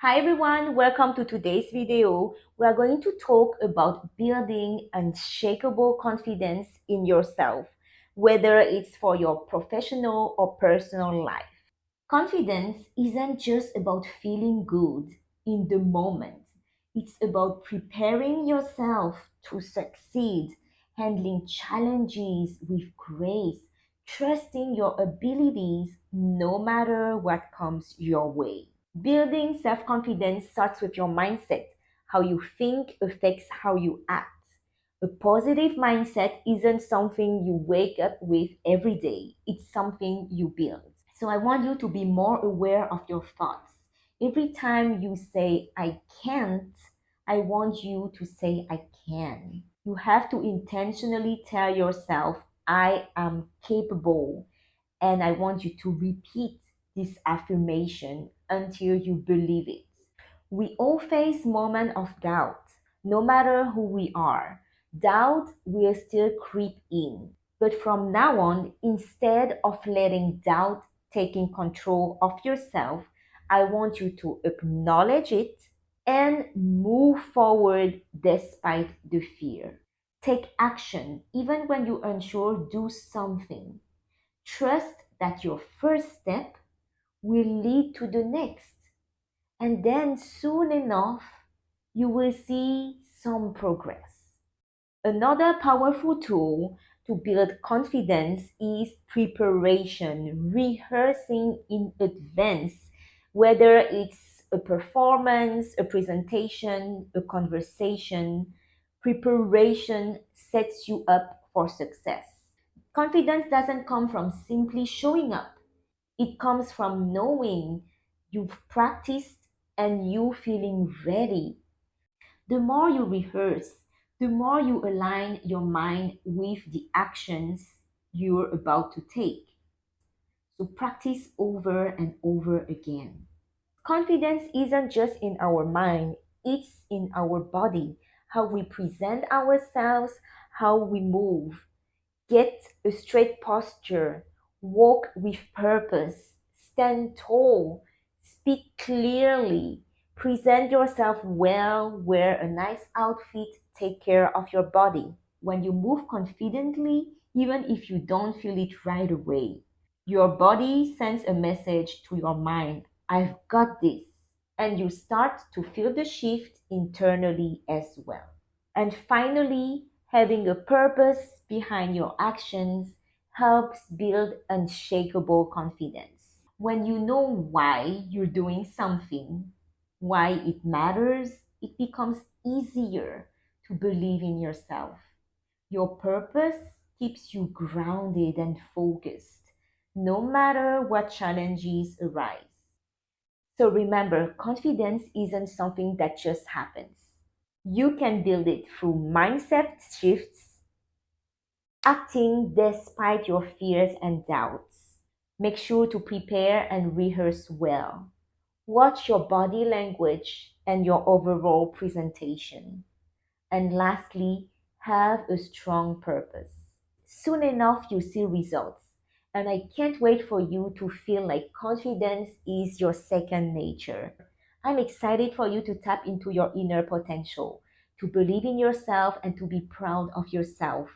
Hi everyone, welcome to today's video. We are going to talk about building unshakable confidence in yourself, whether it's for your professional or personal life. Confidence isn't just about feeling good in the moment. It's about preparing yourself to succeed, handling challenges with grace, trusting your abilities no matter what comes your way. Building self confidence starts with your mindset. How you think affects how you act. A positive mindset isn't something you wake up with every day, it's something you build. So I want you to be more aware of your thoughts. Every time you say, I can't, I want you to say, I can. You have to intentionally tell yourself, I am capable. And I want you to repeat this affirmation until you believe it. We all face moments of doubt, no matter who we are. Doubt will still creep in. But from now on, instead of letting doubt taking control of yourself, I want you to acknowledge it and move forward despite the fear. Take action. Even when you're unsure, do something. Trust that your first step will lead to the next. And then soon enough, you will see some progress. Another powerful tool to build confidence is preparation, rehearsing in advance, whether it's a performance, a presentation, a conversation. Preparation sets you up for success. Confidence doesn't come from simply showing up. It comes from knowing you've practiced and you feeling ready. The more you rehearse, the more you align your mind with the actions you're about to take. So practice over and over again. Confidence isn't just in our mind, it's in our body, how we present ourselves, how we move. Get a straight posture, walk with purpose, stand tall, speak clearly, present yourself well, wear a nice outfit, take care of your body. When you move confidently, even if you don't feel it right away, your body sends a message to your mind, I've got this. And you start to feel the shift internally as well. And finally, having a purpose behind your actions helps build unshakable confidence. When you know why you're doing something, why it matters, it becomes easier to believe in yourself. Your purpose keeps you grounded and focused, no matter what challenges arise. So remember, confidence isn't something that just happens. You can build it through mindset shifts, acting despite your fears and doubts. Make sure to prepare and rehearse well. Watch your body language and your overall presentation. And lastly, have a strong purpose. Soon enough, you see results. And I can't wait for you to feel like confidence is your second nature. I'm excited for you to tap into your inner potential, to believe in yourself and to be proud of yourself.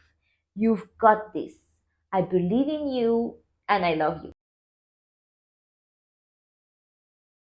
You've got this. I believe in you and I love you.